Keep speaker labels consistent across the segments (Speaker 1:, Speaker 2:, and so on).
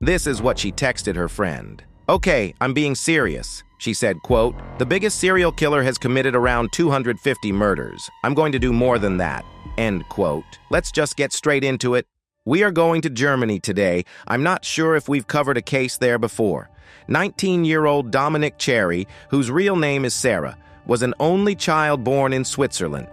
Speaker 1: This is what she texted her friend. "Okay, I'm being serious," she said, quote, "The biggest serial killer has committed around 250 murders. I'm going to do more than that," end quote. Let's just get straight into it. We are going to Germany today. I'm not sure if we've covered a case there before. 19-year-old Dominic Cherry, whose real name is Sarah, was an only child born in Switzerland.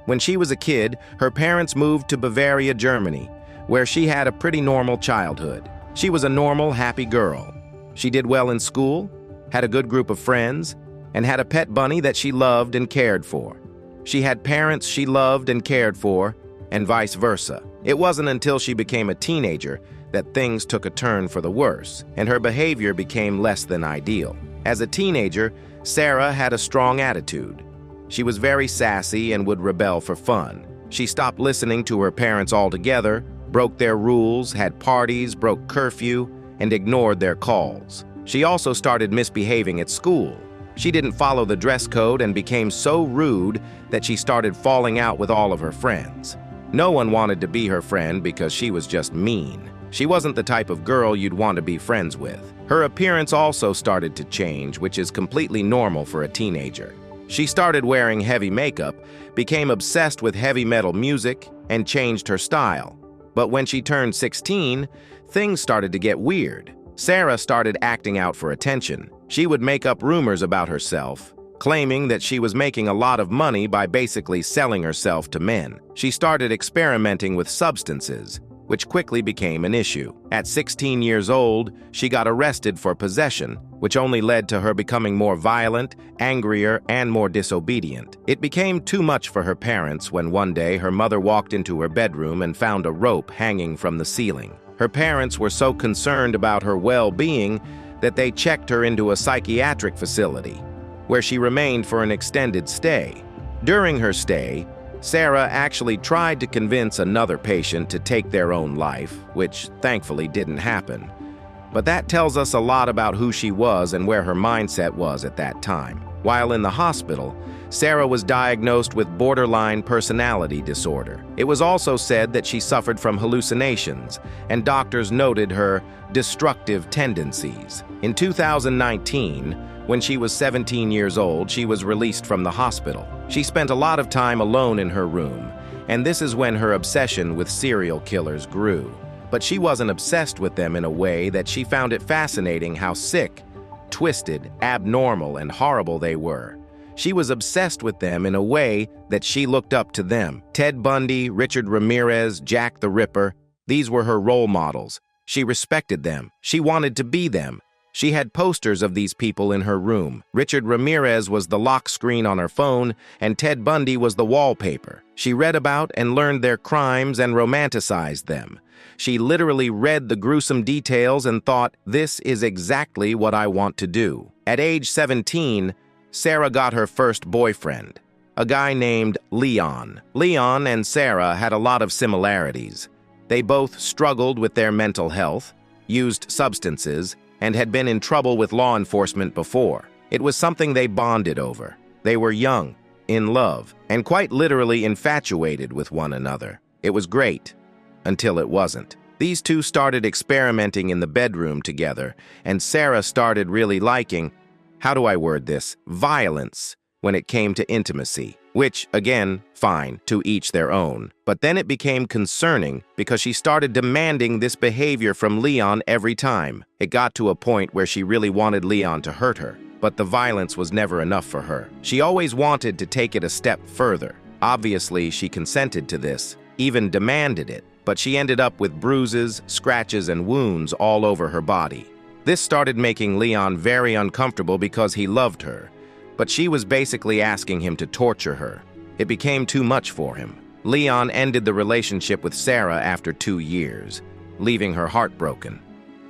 Speaker 1: When she was a kid, her parents moved to Bavaria, Germany, where she had a pretty normal childhood. She was a normal, happy girl. She did well in school, had a good group of friends, and had a pet bunny that she loved and cared for. She had parents she loved and cared for, and vice versa. It wasn't until she became a teenager that things took a turn for the worse, and her behavior became less than ideal. As a teenager, Sarah had a strong attitude. She was very sassy and would rebel for fun. She stopped listening to her parents altogether, broke their rules, had parties, broke curfew, and ignored their calls. She also started misbehaving at school. She didn't follow the dress code and became so rude that she started falling out with all of her friends. No one wanted to be her friend because she was just mean. She wasn't the type of girl you'd want to be friends with. Her appearance also started to change, which is completely normal for a teenager. She started wearing heavy makeup, became obsessed with heavy metal music, and changed her style. But when she turned 16, things started to get weird. Sarah started acting out for attention. She would make up rumors about herself, claiming that she was making a lot of money by basically selling herself to men. She started experimenting with substances, which quickly became an issue. At 16 years old, she got arrested for possession, which only led to her becoming more violent, angrier, and more disobedient. It became too much for her parents when one day her mother walked into her bedroom and found a rope hanging from the ceiling. Her parents were so concerned about her well-being that they checked her into a psychiatric facility, where she remained for an extended stay. During her stay, Sarah actually tried to convince another patient to take their own life, which thankfully didn't happen. But that tells us a lot about who she was and where her mindset was at that time. While in the hospital, Sarah was diagnosed with borderline personality disorder. It was also said that she suffered from hallucinations, and doctors noted her destructive tendencies. In 2019, when she was 17 years old, she was released from the hospital. She spent a lot of time alone in her room, and this is when her obsession with serial killers grew. But she wasn't obsessed with them in a way that she found it fascinating how sick, twisted, abnormal, and horrible they were. She was obsessed with them in a way that she looked up to them. Ted Bundy, Richard Ramirez, Jack the Ripper, these were her role models. She respected them. She wanted to be them. She had posters of these people in her room. Richard Ramirez was the lock screen on her phone, and Ted Bundy was the wallpaper. She read about and learned their crimes and romanticized them. She literally read the gruesome details and thought, this is exactly what I want to do. At age 17, Sarah got her first boyfriend, a guy named Leon. Leon and Sarah had a lot of similarities. They both struggled with their mental health, used substances, and had been in trouble with law enforcement before. It was something they bonded over. They were young, in love, and quite literally infatuated with one another. It was great, until it wasn't. These two started experimenting in the bedroom together, and Sarah started really liking, how do I word this, violence when it came to intimacy. Which, again, fine, to each their own. But then it became concerning because she started demanding this behavior from Leon every time. It got to a point where she really wanted Leon to hurt her, but the violence was never enough for her. She always wanted to take it a step further. Obviously, she consented to this, even demanded it, but she ended up with bruises, scratches, and wounds all over her body. This started making Leon very uncomfortable because he loved her, but she was basically asking him to torture her. It became too much for him. Leon ended the relationship with Sarah after 2 years, leaving her heartbroken.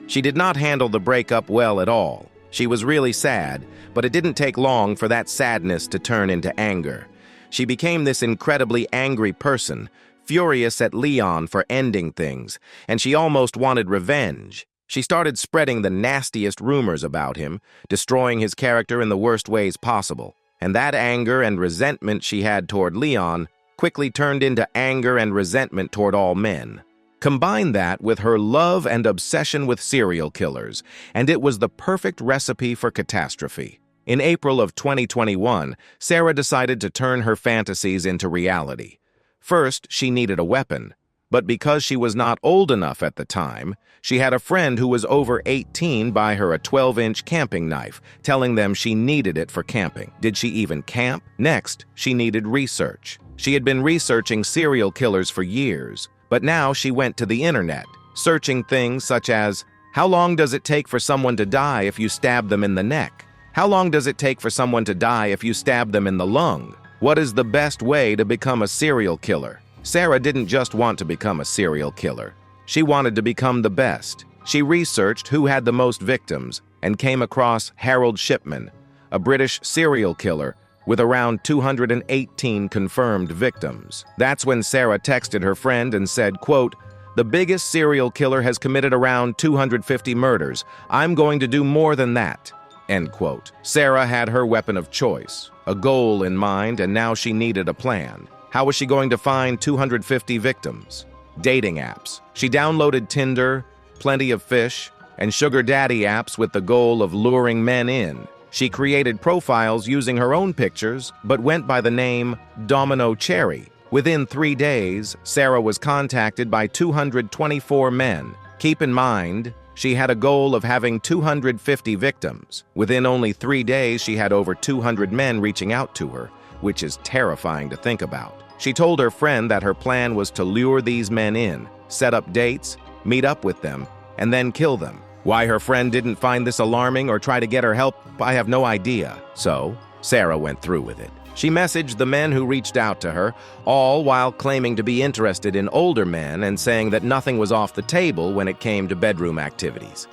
Speaker 1: She did not handle the breakup well at all. She was really sad, but it didn't take long for that sadness to turn into anger. She became this incredibly angry person, furious at Leon for ending things, and she almost wanted revenge. She started spreading the nastiest rumors about him, destroying his character in the worst ways possible. And that anger and resentment she had toward Leon quickly turned into anger and resentment toward all men. Combine that with her love and obsession with serial killers, and it was the perfect recipe for catastrophe. In April of 2021, Sarah decided to turn her fantasies into reality. First, she needed a weapon, but because she was not old enough at the time, she had a friend who was over 18 buy her a 12-inch camping knife, telling them she needed it for camping. Did she even camp? Next, she needed research. She had been researching serial killers for years, but now she went to the internet, searching things such as, how long does it take for someone to die if you stab them in the neck? How long does it take for someone to die if you stab them in the lung? What is the best way to become a serial killer? Sarah didn't just want to become a serial killer. She wanted to become the best. She researched who had the most victims and came across Harold Shipman, a British serial killer with around 218 confirmed victims. That's when Sarah texted her friend and said, quote, "The biggest serial killer has committed around 250 murders. I'm going to do more than that." End quote. Sarah had her weapon of choice, a goal in mind, and now she needed a plan. How was she going to find 250 victims? Dating apps. She downloaded Tinder, Plenty of Fish, and sugar daddy apps with the goal of luring men in. She created profiles using her own pictures, but went by the name Domino Cherry. Within 3 days, Sarah was contacted by 224 men. Keep in mind, she had a goal of having 250 victims. Within only 3 days, she had over 200 men reaching out to her, which is terrifying to think about. She told her friend that her plan was to lure these men in, set up dates, meet up with them, and then kill them. Why her friend didn't find this alarming or try to get her help, I have no idea. So, Sarah went through with it. She messaged the men who reached out to her, all while claiming to be interested in older men and saying that nothing was off the table when it came to bedroom activities.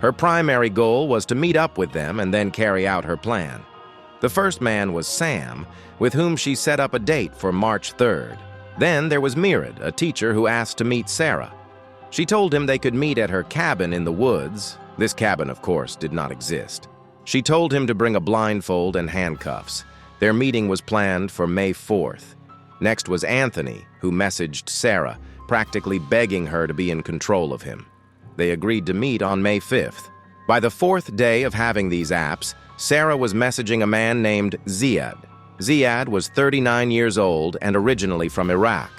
Speaker 1: Her primary goal was to meet up with them and then carry out her plan. The first man was Sam, with whom she set up a date for March 3rd. Then there was Mirid, a teacher who asked to meet Sarah. She told him they could meet at her cabin in the woods. This cabin, of course, did not exist. She told him to bring a blindfold and handcuffs. Their meeting was planned for May 4th. Next was Anthony, who messaged Sarah, practically begging her to be in control of him. They agreed to meet on May 5th. By the 4th day of having these apps, Sarah was messaging a man named Ziad. Ziad was 39 years old and originally from Iraq.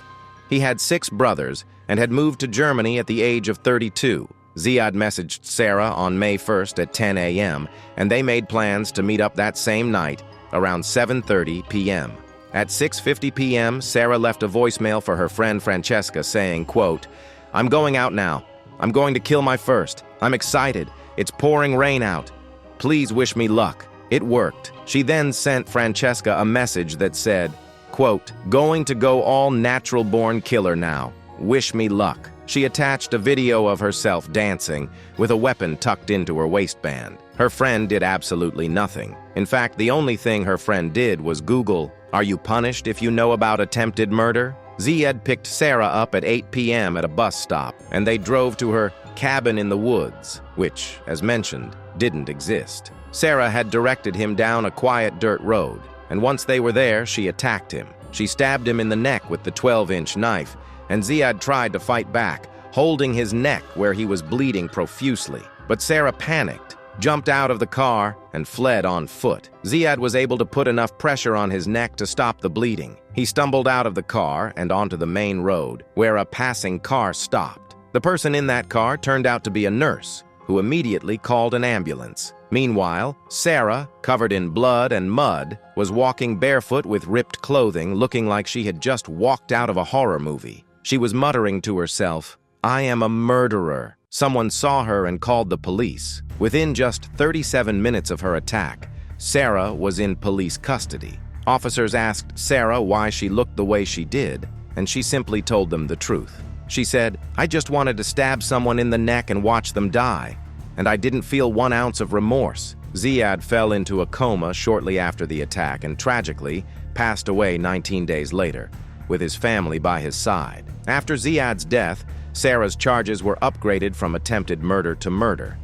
Speaker 1: He had 6 brothers and had moved to Germany at the age of 32. Ziad messaged Sarah on May 1st at 10 a.m., and they made plans to meet up that same night around 7:30 p.m. At 6:50 p.m., Sarah left a voicemail for her friend Francesca saying, quote, "I'm going out now. I'm going to kill my first. I'm excited. It's pouring rain out. Please wish me luck." It worked. She then sent Francesca a message that said, quote, "Going to go all natural-born killer now. Wish me luck." She attached a video of herself dancing with a weapon tucked into her waistband. Her friend did absolutely nothing. In fact, the only thing her friend did was Google, "Are you punished if you know about attempted murder?" Ziad picked Sarah up at 8 p.m. at a bus stop, and they drove to her cabin in the woods, which, as mentioned, didn't exist. Sarah had directed him down a quiet dirt road, and once they were there, she attacked him. She stabbed him in the neck with the 12-inch knife, and Ziad tried to fight back, holding his neck where he was bleeding profusely. But Sarah panicked, jumped out of the car, and fled on foot. Ziad was able to put enough pressure on his neck to stop the bleeding. He stumbled out of the car and onto the main road, where a passing car stopped. The person in that car turned out to be a nurse, who immediately called an ambulance. Meanwhile, Sarah, covered in blood and mud, was walking barefoot with ripped clothing, looking like she had just walked out of a horror movie. She was muttering to herself, "I am a murderer." Someone saw her and called the police. Within just 37 minutes of her attack, Sarah was in police custody. Officers asked Sarah why she looked the way she did, and she simply told them the truth. She said, "I just wanted to stab someone in the neck and watch them die, and I didn't feel 1 ounce of remorse." Ziad fell into a coma shortly after the attack and tragically passed away 19 days later, with his family by his side. After Ziad's death, Sarah's charges were upgraded from attempted murder to murder.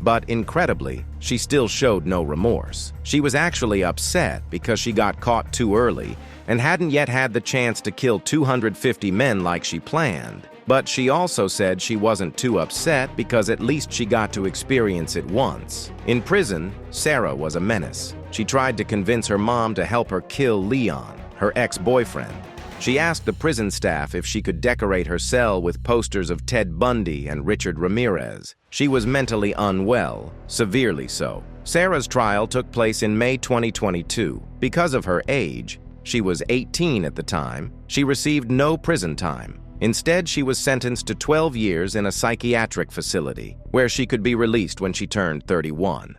Speaker 1: But incredibly, she still showed no remorse. She was actually upset because she got caught too early and hadn't yet had the chance to kill 250 men like she planned. But she also said she wasn't too upset because at least she got to experience it once. In prison, Sarah was a menace. She tried to convince her mom to help her kill Leon, her ex-boyfriend. She asked the prison staff if she could decorate her cell with posters of Ted Bundy and Richard Ramirez. She was mentally unwell, severely so. Sarah's trial took place in May 2022. Because of her age, she was 18 at the time, she received no prison time. Instead, she was sentenced to 12 years in a psychiatric facility, where she could be released when she turned 31.